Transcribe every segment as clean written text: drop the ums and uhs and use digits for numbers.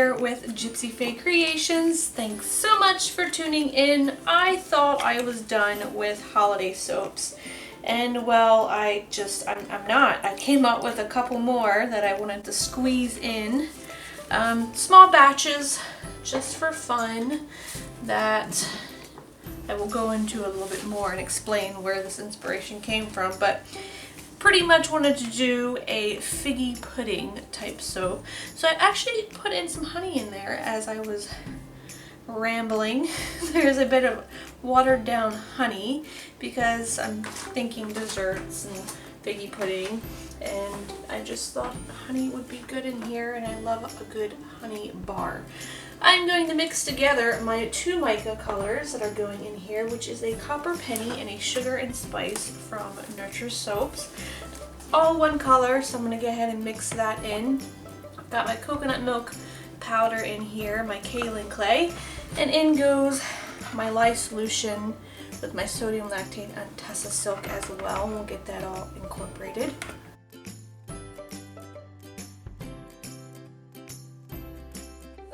here with Gypsyfae Creations. Thanks so much for tuning in. I thought I was done with holiday soaps, and well, I'm not. I came up with a couple more that I wanted to squeeze in. Small batches, just for fun, that I will go into a little bit more and explain where this inspiration came from, but pretty much wanted to do a figgy pudding type soap. So I actually put in some honey in there as I was rambling. There's a bit of watered down honey because I'm thinking desserts and figgy pudding, and I just thought honey would be good in here, and I love a good honey bar. I'm going to mix together my two mica colors that are going in here, which is a copper penny and a sugar and spice from Nurture Soaps. All one color, so I'm going to go ahead and mix that in. I've got my coconut milk powder in here, my kaolin clay, and in goes my lye solution with my sodium lactate and Tessa silk as well, and we'll get that all incorporated.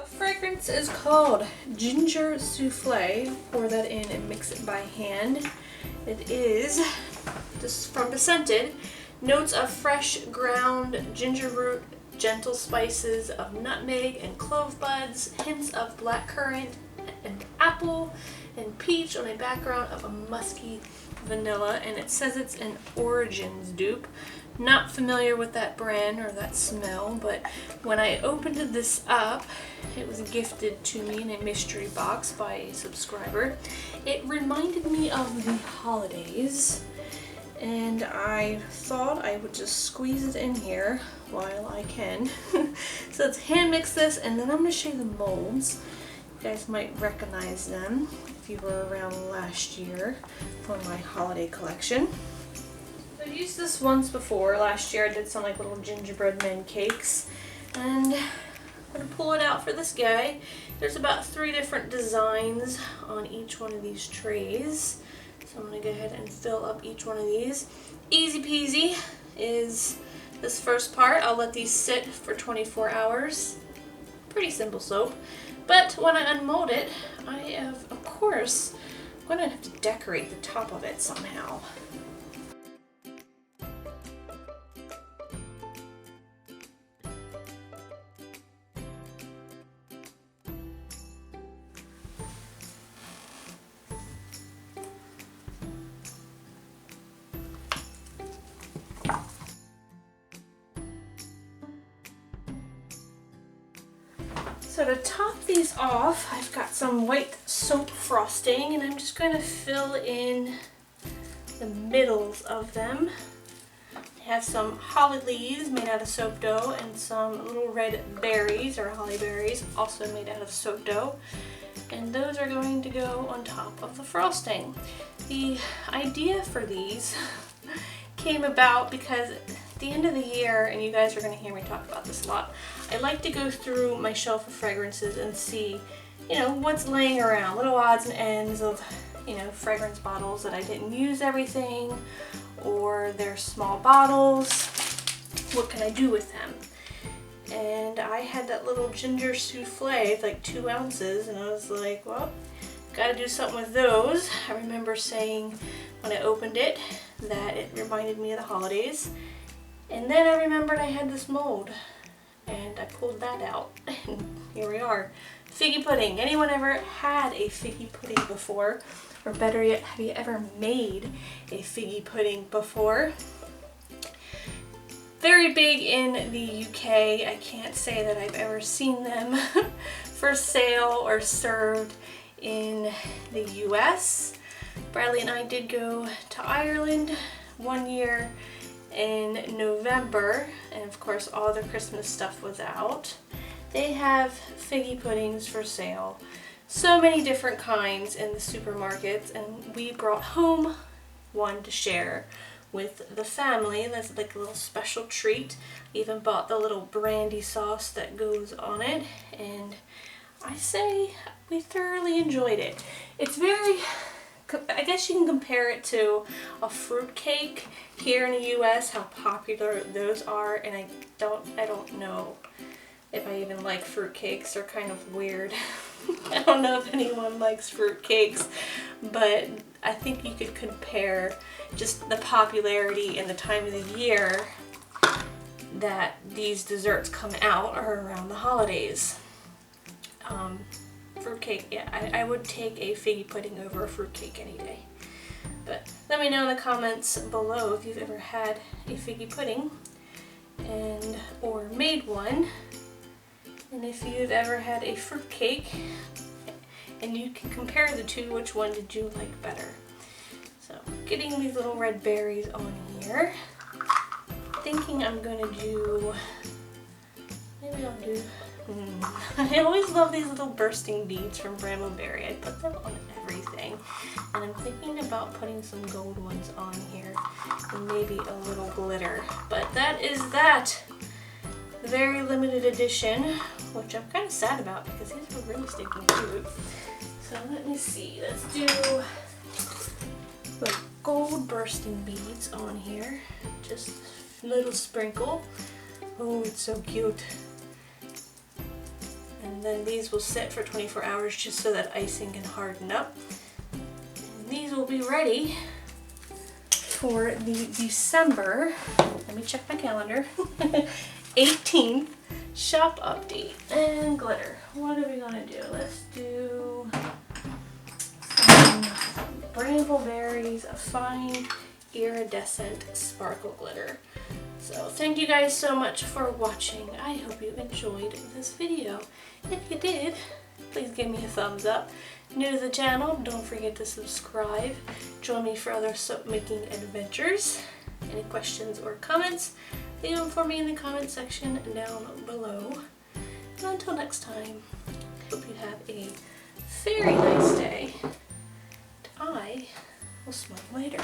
Fragrance is called Ginger Souffle. Pour that in and mix it by hand. It is just from the scented. Notes of fresh ground ginger root, gentle spices of nutmeg and clove buds, hints of blackcurrant and apple and peach on a background of a musky vanilla, and it says it's an Origins dupe. Not familiar with that brand or that smell, but when I opened this up, it was gifted to me in a mystery box by a subscriber. It reminded me of the holidays, and I thought I would just squeeze it in here while I can. So let's hand mix this, and then I'm going to show you the molds. You guys might recognize them if you were around last year for my holiday collection. I've used this once before. Last year I did some like little gingerbread men cakes, and I'm going to pull it out for this guy. There's about 3 different designs on each one of these trays, so I'm going to go ahead and fill up each one of these. Easy peasy is this first part. I'll let these sit for 24 hours. Pretty simple soap, but when I unmold it, I have, of course, I'm going to have to decorate the top of it somehow. So to top these off, I've got some white soap frosting, and I'm just going to fill in the middles of them. I have some holly leaves made out of soap dough and some little red berries, or holly berries, also made out of soap dough. And those are going to go on top of the frosting. The idea for these came about because at the end of the year, and you guys are going to hear me talk about this a lot, I like to go through my shelf of fragrances and see, you know, what's laying around, little odds and ends of, you know, fragrance bottles that I didn't use everything, or they're small bottles. What can I do with them? And I had that little ginger souffle, like 2 ounces, and I was like, well, gotta do something with those. I remember saying when I opened it that it reminded me of the holidays, and then I remembered I had this mold, and I pulled that out, and here we are. Figgy pudding. Anyone ever had a figgy pudding before? Or better yet, have you ever made a figgy pudding before? Very big in the UK. I can't say that I've ever seen them for sale or served in the US. Bradley and I did go to Ireland one year in November, and of course all the Christmas stuff was out. They have figgy puddings for sale. So many different kinds in the supermarkets, and we brought home one to share with the family. That's like a little special treat. Even bought the little brandy sauce that goes on it, and I say we thoroughly enjoyed it. It's very, I guess you can compare it to a fruit cake here in the US, how popular those are, and I don't know if I even like fruitcakes. They're kind of weird. I don't know if anyone likes fruitcakes, but I think you could compare just the popularity and the time of the year that these desserts come out are around the holidays. Fruitcake, yeah, I would take a figgy pudding over a fruitcake any day. But let me know in the comments below if you've ever had a figgy pudding or made one, and if you've ever had a fruitcake, and you can compare the two, which one did you like better? So getting these little red berries on here. Thinking I'm gonna do, maybe I'll do, I always love these little bursting beads from Brambleberry. I put them on everything, and I'm thinking about putting some gold ones on here and maybe a little glitter. But that is that. The very limited edition, which I'm kind of sad about because these are really stinking cute. So let me see, let's do the gold bursting beads on here. Just a little sprinkle. Oh, it's so cute. And then these will sit for 24 hours just so that icing can harden up. And these will be ready for the December, let me check my calendar, 18th shop update. And glitter. What are we gonna do? Let's do some Brambleberries, a fine iridescent sparkle glitter. So thank you guys so much for watching. I hope you enjoyed this video. If you did, please give me a thumbs up. New to the channel, don't forget to subscribe. Join me for other soap making adventures. Any questions or comments, leave them for me in the comment section down below. And until next time, hope you have a very nice day. I will smile later.